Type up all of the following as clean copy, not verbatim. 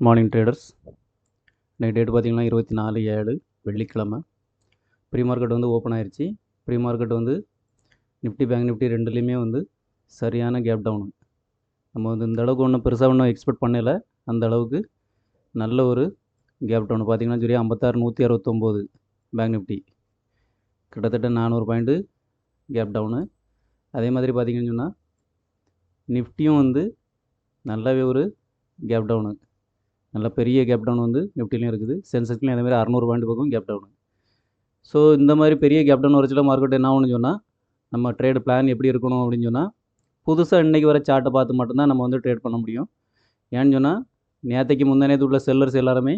Morning traders. இன்றைக்கி date பார்த்திங்கன்னா 24/7 வெள்ளிக்கிழமை. ப்ரீ மார்க்கெட் வந்து ஓப்பன் ஆயிடுச்சு. ப்ரீ மார்க்கெட் வந்து நிஃப்டி பேங்க் நிஃப்டி ரெண்டுலேயுமே வந்து சரியான கேப் டவுனு. நம்ம வந்து இந்த அளவுக்கு ஒன்றும் பெருசாக ஒன்றும் எக்ஸ்பெக்ட் பண்ணலை. அந்த அளவுக்கு நல்ல ஒரு கேப் டவுன் பார்த்திங்கன்னா சரி 56,169 பேங்க் நிஃப்டி, கிட்டத்தட்ட 400 பாயிண்ட்டு கேப் டவுனு. அதே மாதிரி பார்த்திங்கன்னு சொன்னால் நிஃப்டியும் வந்து நல்லாவே ஒரு கேப் டவுனு, நல்ல பெரிய கேப் டவுன் வந்து நிஃப்டிலையும் இருக்குது. சென்செக்ஸ்லையும் அதேமாதிரி 600 பாயிண்ட் பக்கம் கேப் டவுனு. ஸோ இந்த மாதிரி பெரிய கேப் டவுன் வரச்சில மார்க்கெட் என்ன ஆகும்னு சொன்னால், நம்ம ட்ரேடு பிளான் எப்படி இருக்கணும் அப்படின்னு சொன்னால், புதுசாக இன்றைக்கி வர சார்ட்டை பார்த்து மட்டும்தான் நம்ம வந்து ட்ரேட் பண்ண முடியும். ஏன்னு சொன்னால் நேற்றைக்கு முந்தானேத்து உள்ள செல்லர்ஸ் எல்லாருமே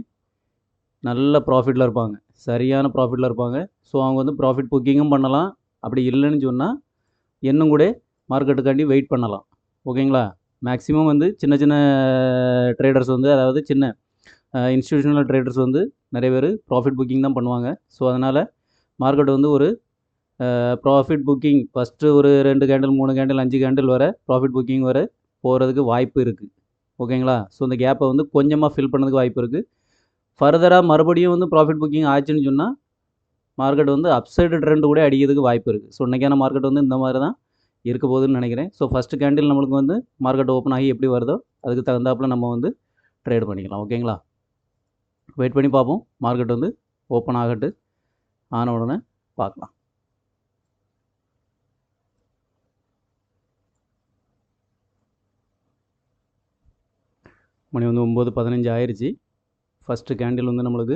நல்ல ப்ராஃபிட்டில் இருப்பாங்க, சரியான ப்ராஃபிட்டில் இருப்பாங்க. ஸோ அவங்க வந்து ப்ராஃபிட் புக்கிங்கும் பண்ணலாம். அப்படி இல்லைன்னு சொன்னால் இன்னும் கூட மார்க்கெட்டுக்காண்டி வெயிட் பண்ணலாம். ஓகேங்களா? மேக்ஸிமம் வந்து சின்ன சின்ன ட்ரேடர்ஸ் வந்து, அதாவது சின்ன இன்ஸ்டியூஷனல் ட்ரேடர்ஸ் வந்து நிறைய பேர் ப்ராஃபிட் புக்கிங் தான் பண்ணுவாங்க. ஸோ அதனால் மார்க்கெட் வந்து ஒரு ப்ராஃபிட் புக்கிங் ஃபஸ்ட்டு ஒரு 2 கேண்டில் 3 கேண்டில் 5 கேண்டில் வர ப்ராஃபிட் புக்கிங் வர போகிறதுக்கு வாய்ப்பு இருக்குது. ஓகேங்களா? ஸோ இந்த கேப்பை வந்து கொஞ்சமாக ஃபில் பண்ணதுக்கு வாய்ப்பு இருக்குது. ஃபர்தராக மறுபடியும் வந்து ப்ராஃபிட் புக்கிங் ஆச்சுன்னு சொன்னால் மார்க்கெட் வந்து அப்சைடு ட்ரெண்ட் கூட அடிக்கிறதுக்கு வாய்ப்பு இருக்குது. ஸோ இன்றைக்கான மார்க்கெட் வந்து இந்த மாதிரி தான் இருக்க போகுதுன்னு நினைக்கிறேன். ஸோ ஃபஸ்ட்டு கேண்டில் நம்மளுக்கு வந்து மார்க்கெட் ஓப்பன் ஆகி எப்படி வருதோ அதுக்கு தகுந்தாப்பில் நம்ம வந்து ட்ரேட் பண்ணிக்கலாம். ஓகேங்களா? வெயிட் பண்ணி பார்ப்போம். மார்க்கெட் வந்து ஓப்பன் ஆகட்டு, ஆன உடனே பார்க்கலாம். மணி வந்து 9:15 ஆயிடுச்சு. ஃபஸ்ட்டு கேண்டில் வந்து நம்மளுக்கு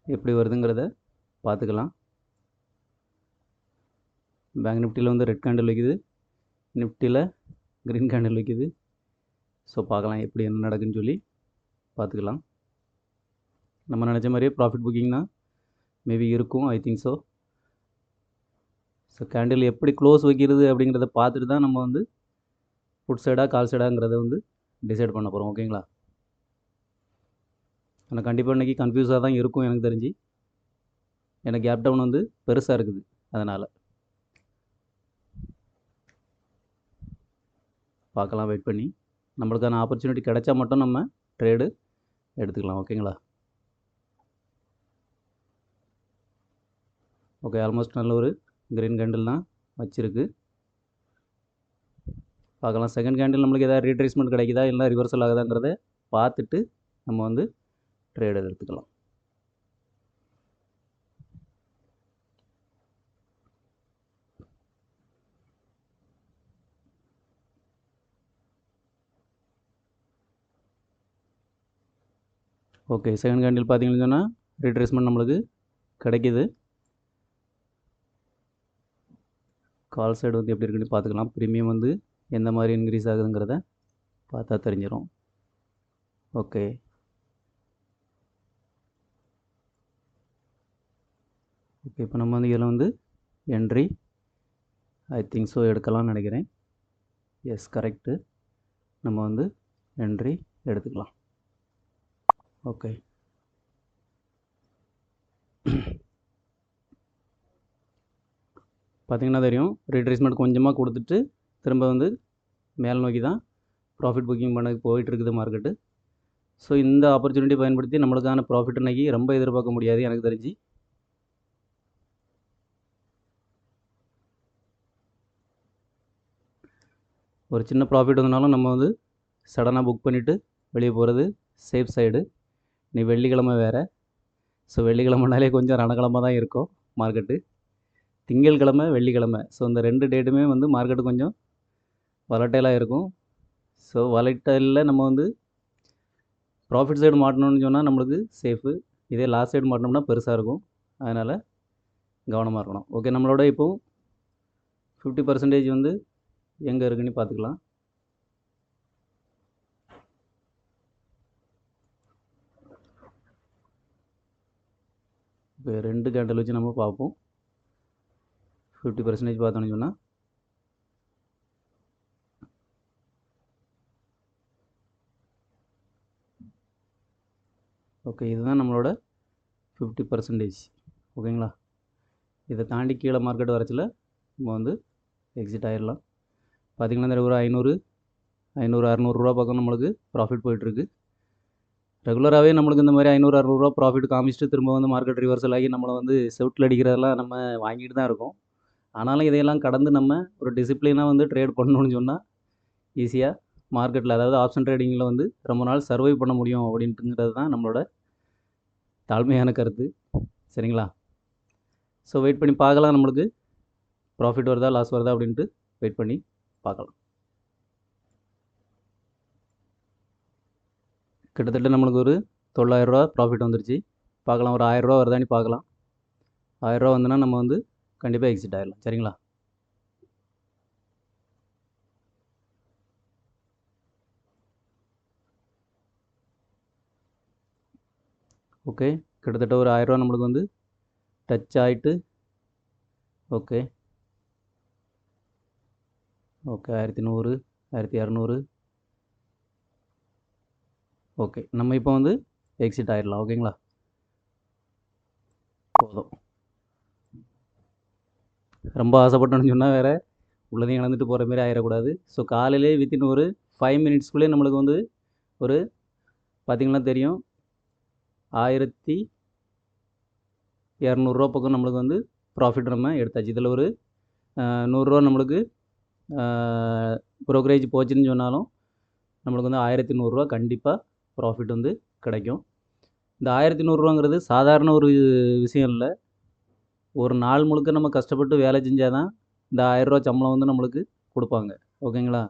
எப்படி வருதுங்கிறத பார்த்துக்கலாம். பேங்க் நிஃப்டியில் வந்து ரெட் கேண்டில் வைக்குது, நிஃப்டியில் க்ரீன் கேண்டில் வைக்குது. ஸோ பார்க்கலாம் எப்படி என்ன நடக்குன்னு சொல்லி பார்த்துக்கலாம். நம்ம நினச்ச மாதிரியே ப்ராஃபிட் புக்கிங் தான் மேபி இருக்கும், I think so. So candle எப்படி க்ளோஸ் வைக்கிறது அப்படிங்கிறத பார்த்துட்டு தான் நம்ம வந்து ஃபுட் சைடாக கால் சைடாங்கிறத வந்து டிசைட் பண்ண போகிறோம். ஓகேங்களா? ஆனால் கண்டிப்பாக இன்றைக்கி கன்ஃபியூஸாக தான் இருக்கும் எனக்கு தெரிஞ்சு. எனக்கு கேப் டவுன் வந்து பெருசாக இருக்குது. அதனால் பார்க்கலாம், வெயிட் பண்ணி நம்மளுக்கான ஆப்பர்ச்சுனிட்டி கிடைச்சா மட்டும் நம்ம ட்ரேடு எடுத்துக்கலாம். ஓகேங்களா? ஓகே, ஆல்மோஸ்ட் நல்ல ஒரு க்ரீன் கேண்டில் தான் வச்சுருக்கு. பார்க்கலாம் செகண்ட் கேண்டில் நம்மளுக்கு எதாவது ரீட்ரேஸ்மெண்ட் கிடைக்குதா இல்லை ரிவர்சல் ஆகுதாங்கிறத பார்த்துட்டு நம்ம வந்து ட்ரேட் எடுத்துக்கலாம். ஓகே, செகண்ட் கேண்டில் பார்த்தீங்கன்னு சொன்னால் ரீட்ரேஸ்மெண்ட் நம்மளுக்கு கிடைக்கிது. கால் சைடு வந்து எப்படி இருக்குன்னு பார்த்துக்கலாம். ப்ரீமியம் வந்து எந்த மாதிரி இன்க்ரீஸ் ஆகுதுங்கிறத பார்த்தா தெரிஞ்சிடும். ஓகே, ஓகே, இப்போ நம்ம வந்து இதில் வந்து என்ட்ரி ஐ திங்க் ஸோ எடுக்கலாம்னு நினைக்கிறேன். Yes, correct. நம்ம வந்து என்ட்ரி எடுத்துக்கலாம். ஓகே, பார்த்திங்கன்னா தெரியும், ரீட்ரேஸ்மெண்ட் கொஞ்சமாக கொடுத்துட்டு திரும்ப வந்து மேல் நோக்கி தான் ப்ராஃபிட் புக்கிங் பண்ண போயிட்டுருக்குது மார்க்கெட்டு. ஸோ இந்த ஆப்பர்ச்சுனிட்டி பயன்படுத்தி நம்மளுக்கான ப்ராஃபிட் இன்றைக்கி ரொம்ப எதிர்பார்க்க முடியாது எனக்கு தெரிஞ்சு. ஒரு சின்ன ப்ராஃபிட் வந்தனாலும் நம்ம வந்து சடனாக புக் பண்ணிவிட்டு வெளியே போகிறது சேஃப் சைடு. நீ வெள்ளிக்கிழமை வேறு. ஸோ வெள்ளிக்கிழமைனாலே கொஞ்சம் ரணக்கிழமை தான் இருக்கும் மார்க்கெட்டு. திங்கட்கிழமை வெள்ளிக்கிழமை, ஸோ இந்த 2 டேட்டுமே வந்து மார்க்கெட்டு கொஞ்சம் வலட்டைலாக இருக்கும். ஸோ வலட்டைலில் நம்ம வந்து ப்ராஃபிட் சைடு மாட்டணும்னு சொன்னால் நம்மளுக்கு சேஃபு. இதே லாஸ் சைடு மாட்டினோம்னா பெருசாக இருக்கும். அதனால் கவனமாக இருக்கணும். ஓகே, நம்மளோட இப்போது 50% வந்து எங்கே இருக்குன்னு பார்த்துக்கலாம். இப்போ 2 கேண்டில் வச்சு நம்ம பார்ப்போம். 50% பார்த்தோன்னு சொன்னால் ஓகே, இதுதான் நம்மளோட 50%. ஓகேங்களா? இதை தாண்டி கீழே மார்க்கெட் வரச்சில் நம்ம வந்து எக்ஸிட் ஆகிடலாம். பார்த்திங்கன்னா இந்த ஒரு 500 500-600 பக்கம் நம்மளுக்கு ப்ராஃபிட் போயிட்டுருக்கு. ரெகுலராகவே நம்மளுக்கு இந்த மாதிரி 500-600 ப்ராஃபிட் காமிச்சிட்டு திரும்ப வந்து மார்க்கெட் ரிவர்சல் ஆகி நம்மளை வந்து செவுட்டில் அடிக்கிறதெல்லாம் நம்ம வாங்கிட்டு தான் இருக்கோம். ஆனாலும் இதையெல்லாம் கடந்து நம்ம ஒரு டிசிப்ளினாக வந்து ட்ரேட் பண்ணணும்னு சொன்னால் ஈஸியாக மார்க்கெட்டில், அதாவது ஆப்ஷன் ட்ரேடிங்கில் வந்து ரொம்ப நாள் சர்வை பண்ண முடியும் அப்படின்ட்டுங்கிறது தான் நம்மளோட தாழ்மையான கருத்து. சரிங்களா? ஸோ வெயிட் பண்ணி பார்க்கலாம், நம்மளுக்கு ப்ராஃபிட் வருதா லாஸ் வருதா அப்படின்ட்டு வெயிட் பண்ணி பார்க்கலாம். கிட்டத்தட்ட நம்மளுக்கு ஒரு 900 ரூபா ப்ராஃபிட் வந்துருச்சு. பார்க்கலாம், ஒரு 1000 ரூபா வருதான்னு பார்க்கலாம். 1000 ரூபா வந்துன்னா நம்ம வந்து கண்டிப்பாக எக்ஸிட் ஆகிடலாம். சரிங்களா? ஓகே, கிட்டத்தட்ட ஒரு 1000 ரூபா நம்மளுக்கு வந்து டச் ஆகிட்டு, ஓகே ஓகே 1100, 1200, ஓகே. நம்ம இப்போ வந்து எக்ஸிட் ஆகிடலாம். ஓகேங்களா? போதும், ரொம்ப ஆசைப்பட்டோன்னு சொன்னால் வேறு உள்ளதையும் இழந்துட்டு போகிற மாதிரி ஆகிடக்கூடாது. ஸோ காலையிலே வித்தின் ஒரு 5 மினிட்ஸ்க்குள்ளே நம்மளுக்கு வந்து ஒரு பார்த்திங்கன்னா தெரியும் 1200 பக்கம் நம்மளுக்கு வந்து ப்ராஃபிட் நம்ம எடுத்தாச்சு. இதில் ஒரு 100 ரூபா நம்மளுக்கு ப்ரோக்கரேஜ் போச்சுன்னு சொன்னாலும் நம்மளுக்கு வந்து 1100 கண்டிப்பாக ப்ராஃபிட் வந்து கிடைக்கும். இந்த 1100 சாதாரண ஒரு விஷயம் இல்லை. ஒரு நாள் முழுக்க நம்ம கஷ்டப்பட்டு வேலை செஞ்சால் தான் இந்த 1000 சம்பளம் வந்து நம்மளுக்கு கொடுப்பாங்க. ஓகேங்களா?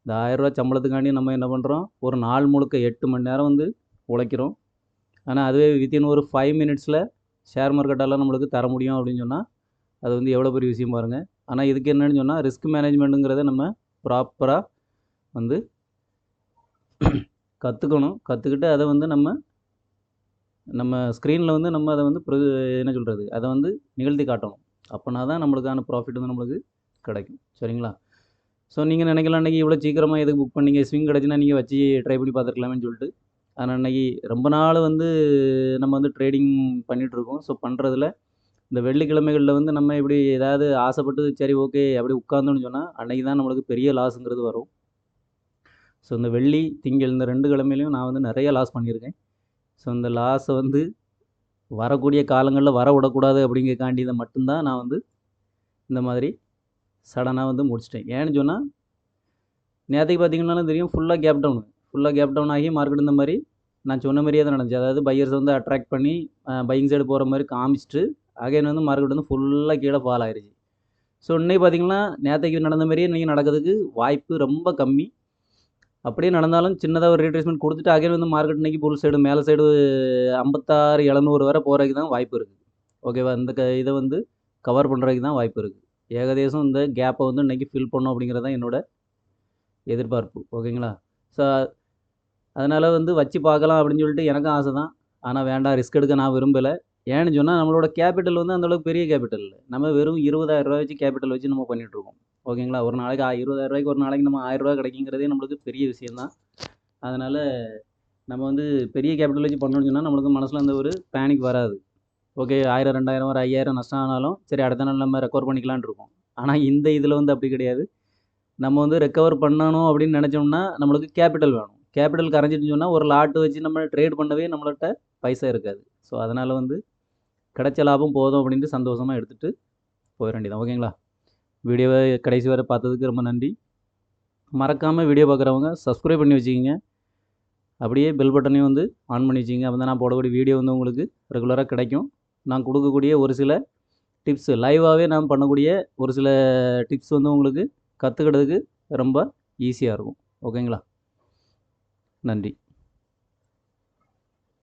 இந்த 1000 சம்பளத்துக்காண்டி நம்ம என்ன பண்ணுறோம், ஒரு நாள் முழுக்க 8 மணி நேரம் வந்து உழைக்கிறோம். ஆனால் அதுவே வித்தின் ஒரு 5 மினிட்ஸில் ஷேர் மார்க்கெட்டால் நம்மளுக்கு தர முடியும் அப்படின்னு சொன்னால் அது வந்து எவ்வளோ பெரிய விஷயம் பாருங்கள். ஆனால் இதுக்கு என்னென்னு சொன்னால் ரிஸ்க் மேனேஜ்மெண்ட்டுங்கிறத நம்ம ப்ராப்பராக வந்து கற்றுக்கணும். கற்றுக்கிட்டு அதை வந்து நம்ம ஸ்க்ரீனில் வந்து நம்ம அதை வந்து என்ன சொல்கிறது, அதை வந்து நிகழ்த்தி காட்டணும். அப்போனா தான் நம்மளுக்கான ப்ராஃபிட் வந்து நம்மளுக்கு கிடைக்கும். சரிங்களா? ஸோ நீங்கள் நினைக்கலாம் அன்றைக்கி இவ்வளோ சீக்கிரமாக எதுக்கு புக் பண்ணீங்க, ஸ்விங் கிடச்சுன்னா நீங்கள் வச்சு ட்ரை பண்ணி பார்த்துருக்கலாமேன்னு சொல்லிட்டு. ஆனால் அன்றைக்கி ரொம்ப நாள் வந்து நம்ம வந்து ட்ரேடிங் பண்ணிகிட்ருக்கோம். ஸோ பண்ணுறதுல இந்த வெள்ளிக்கிழமைகளில் வந்து நம்ம இப்படி ஏதாவது ஆசைப்பட்டு சரி ஓகே அப்படி உட்கார்ந்தோன்னு சொன்னால் அன்றைக்கி தான் நம்மளுக்கு பெரிய லாஸுங்கிறது வரும். ஸோ இந்த வெள்ளி, திங்கள் இந்த 2 கிழமையிலையும் நான் வந்து நிறைய லாஸ் பண்ணியிருக்கேன். ஸோ இந்த லாஸை வந்து வரக்கூடிய காலங்களில் வர விடக்கூடாது அப்படிங்கிறக்காண்டி இதை மட்டும்தான் நான் வந்து இந்த மாதிரி சடனாக வந்து முடிச்சிட்டேன். ஏன்னு சொன்னால் நேற்றுக்கு பார்த்திங்கன்னாலும் தெரியும், ஃபுல்லாக கேப் டவுன் ஆகி மார்க்கெட் இந்த மாதிரி நான் சொன்ன மாதிரியே தான் நடந்துச்சு. அதாவது பையர்ஸ் வந்து அட்ராக்ட் பண்ணி பையிங் சைடு போகிற மாதிரி காமிச்சிட்டு அகைன் வந்து மார்க்கெட் வந்து ஃபுல்லாக கீழே ஃபால் ஆயிடுச்சு. ஸோ இன்றைக்கி பார்த்திங்கன்னா நேற்றுக்கு நடந்த மாதிரியே இன்றைக்கி நடக்கிறதுக்கு வாய்ப்பு ரொம்ப கம்மி. அப்படியே நடந்தாலும் சின்னதாக ஒரு ரீட்ரேஸ்மெண்ட் கொடுத்துட்டு அகைன் வந்து மார்க்கெட் இன்றைக்கி புல் சைடு மேலே சைடு 56,700 வரை போகிறதுக்கு தான் வாய்ப்பு இருக்குது. ஓகேவா? இந்த இதை வந்து கவர் பண்ணுறதுக்கு தான் வாய்ப்பு இருக்குது. ஏகதேசம் இந்த கேப்பை வந்து இன்றைக்கி ஃபில் பண்ணோம் அப்படிங்கிறது தான் என்னோடய எதிர்பார்ப்பு. ஓகேங்களா? ஸோ அதனால் வந்து வச்சு பார்க்கலாம் அப்படின்னு சொல்லிட்டு எனக்கும் ஆசை தான். ஆனால் வேண்டாம், ரிஸ்க் எடுக்க நான் விரும்பலை. ஏன்னு சொன்னால் நம்மளோட கேபிட்டல் வந்து அந்தளவுக்கு பெரிய கேபிட்டல் இல்லை. நம்ம வெறும் 20,000 வச்சு கேபிட்டல் வச்சு நம்ம பண்ணிகிட்ருக்கோம். ஓகேங்களா? ஒரு நாளைக்கு 20,000 ஒரு நாளைக்கு நம்ம 1000 கிடைக்குங்கிறதே நம்மளுக்கு பெரிய விஷயந்தான். அதனால் நம்ம வந்து பெரிய கேபிட்டல் வச்சு பண்ணோன்னு சொன்னால் நம்மளுக்கு மனசில் அந்த ஒரு பேனிக் வராது. ஓகே 1000, 2000, ஒரு 5000 நஷ்டம் ஆனாலும் சரி அடுத்த நாள் நம்ம ரெக்கவர் பண்ணிக்கலான்னு இருக்கோம். ஆனால் இந்த இதில் வந்து அப்படி கிடையாது. நம்ம வந்து ரெக்கவர் பண்ணணும் அப்படின்னு நினச்சோம்னா நம்மளுக்கு கேபிட்டல் வேணும். கேபிட்டல் கரைஞ்சிட்டுன்னு சொன்னால் ஒரு லாட்டு வச்சு நம்ம ட்ரேட் பண்ணவே நம்மள்கிட்ட பைசா இருக்காது. ஸோ அதனால் வந்து கிடைச்ச லாபம் போதும் அப்படின்ட்டு சந்தோஷமாக எடுத்துகிட்டு போயிட வேண்டியதான். ஓகேங்களா? வீடியோவை கடைசி வரை பார்த்ததுக்கு ரொம்ப நன்றி. மறக்காமல் வீடியோ பார்க்குறவங்க சப்ஸ்கிரைப் பண்ணி வச்சுக்கிங்க. அப்படியே பெல் பட்டனையும் வந்து ஆன் பண்ணி வச்சுக்கிங்க. அப்போ தான் நான் போடக்கூடிய வீடியோ வந்து உங்களுக்கு ரெகுலராக கிடைக்கும். நான் கொடுக்கக்கூடிய ஒரு சில டிப்ஸு லைவாகவே நான் பண்ணக்கூடிய ஒரு சில டிப்ஸ் வந்து உங்களுக்கு கற்றுக்கிறதுக்கு ரொம்ப ஈஸியாக இருக்கும். ஓகேங்களா? நன்றி.